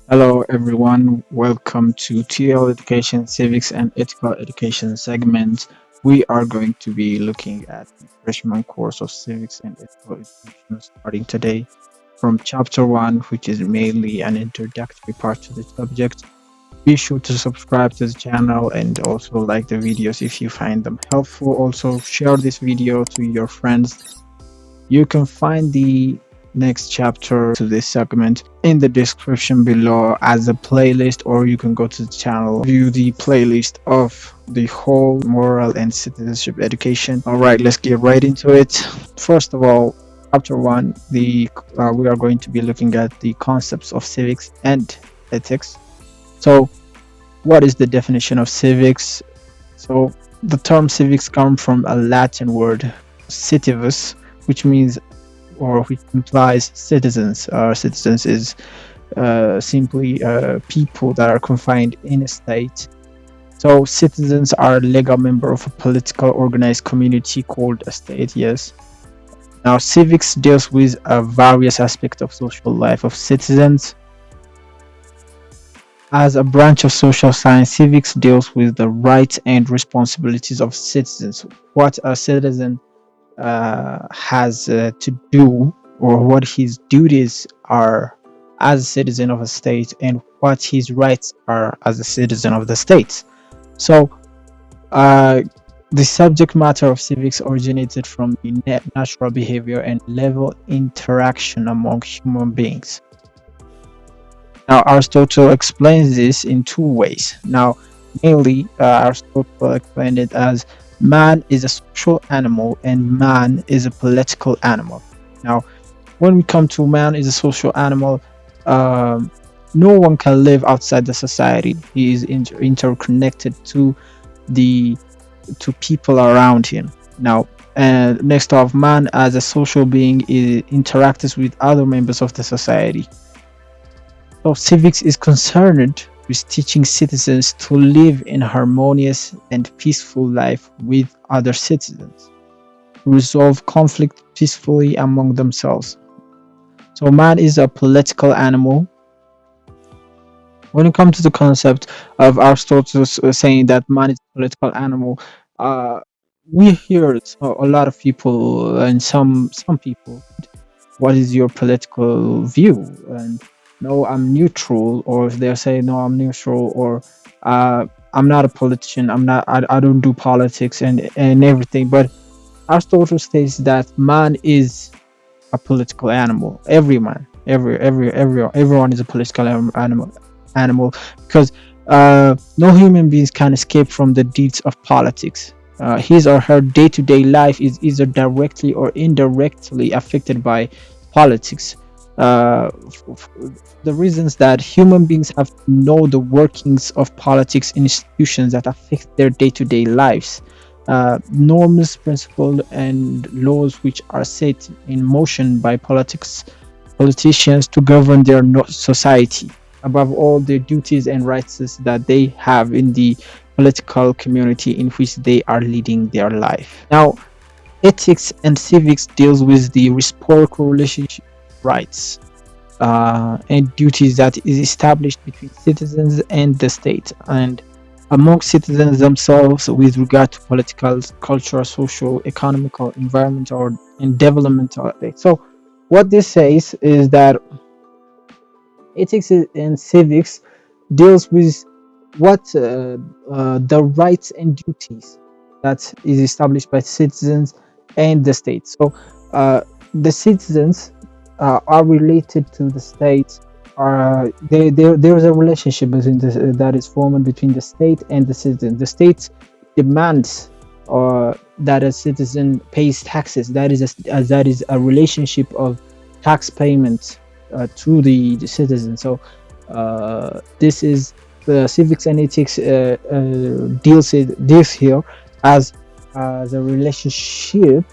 Hello, everyone. Welcome to TL Education Civics and Ethical Education segment. We are going to be looking at the freshman course of Civics and Ethical Education starting today from Chapter 1, which is mainly an introductory part to the subject. Be sure to subscribe to the channel and also like the videos if you find them helpful. Also, share this video to your friends. You can find the next chapter to this segment in the description below as a playlist, or you can go to the channel, view the playlist of the whole moral and citizenship education. All right, let's get right into it. First of all, chapter 1, we are going to be looking at the concepts of civics and ethics. So what is the definition of civics? So the term civics comes from a Latin word citivus, which means or which implies citizens. Citizens is simply people that are confined in a state. So citizens are a legal member of a political organized community called a state. Yes. Now civics deals with various aspects of social life of citizens. As a branch of social science, civics deals with the rights and responsibilities of citizens. What a citizen has to do, or what his duties are as a citizen of a state, and what his rights are as a citizen of the state. So, uh, the subject matter of civics originated from the natural behavior and level interaction among human beings. Now, Aristotle explains this in two ways. Now, mainly, Aristotle explained it as man is a social animal and man is a political animal. Now, when we come to man is a social animal, um, no one can live outside the society. He is interconnected the to people around him. Now, and next off, man as a social being interacts with other members of the society. So civics is concerned with teaching citizens to live in harmonious and peaceful life with other citizens, to resolve conflict peacefully among themselves. So man is a political animal. When it comes to the concept of Aristotle saying that man is a political animal, uh, we hear a lot of people and some people, what is your political view? And no, I'm neutral, or they'll say no, I'm neutral, or I'm not a politician, I don't do politics and everything. But Aristotle states that man is a political animal. Every man, everyone is a political animal, because no human beings can escape from the deeds of politics. His or her day-to-day life is either directly or indirectly affected by politics. The reasons that human beings have to know the workings of politics institutions that affect their day-to-day lives, norms, principles, and laws which are set in motion by politicians to govern their society. Above all, their duties and rights that they have in the political community in which they are leading their life. Now, ethics and civics deals with the reciprocal relationship rights and duties that is established between citizens and the state, and among citizens themselves with regard to political, cultural, social, economical, environmental, and developmental aspects. So, what this says is that ethics and civics deals with what the rights and duties that is established by citizens and the state. So the citizens are related to the state. There is a relationship between that is formed between the state and the citizen. The state demands that a citizen pays taxes. That is a relationship of tax payment to the citizen. So this is the civics and ethics deals here as the relationship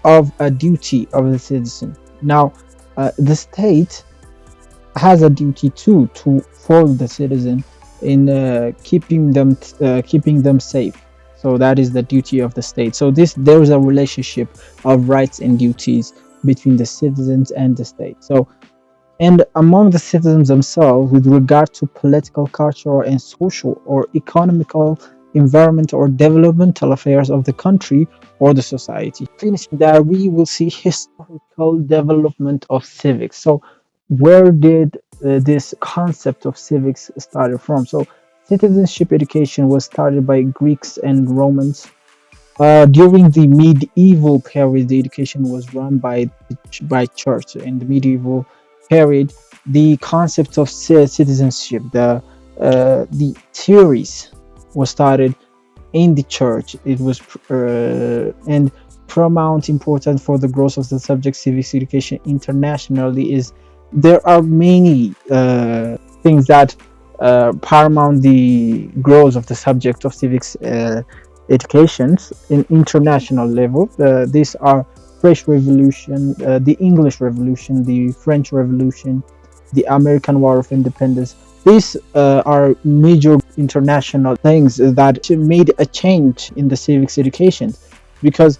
of a duty of the citizen. Now, the state has a duty too to follow the citizen in keeping them safe. So that is the duty of the state. So there is a relationship of rights and duties between the citizens and the state. So and among the citizens themselves with regard to political, cultural, and social or economical, environmental, or developmental affairs of the country or the society. Finishing that, we will see historical development of civics. So, where did this concept of civics started from? So, citizenship education was started by Greeks and Romans during the medieval period, the education was run by church. In the medieval period, the concept of citizenship, the theories, was started in the church. It was and paramount important for the growth of the subject civics education internationally is there are many things that paramount the growth of the subject of civics educations in international level. These are French Revolution, the English Revolution, the French Revolution, the American War of Independence. These are major international things that made a change in the civics education, because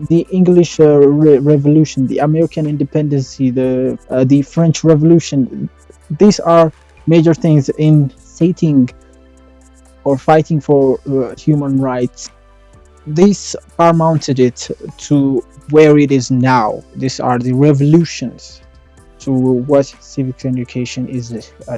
the English Revolution, the American Independence, the French Revolution, these are major things in stating or fighting for human rights. This paramountted it to where it is now. These are the revolutions to what civics education is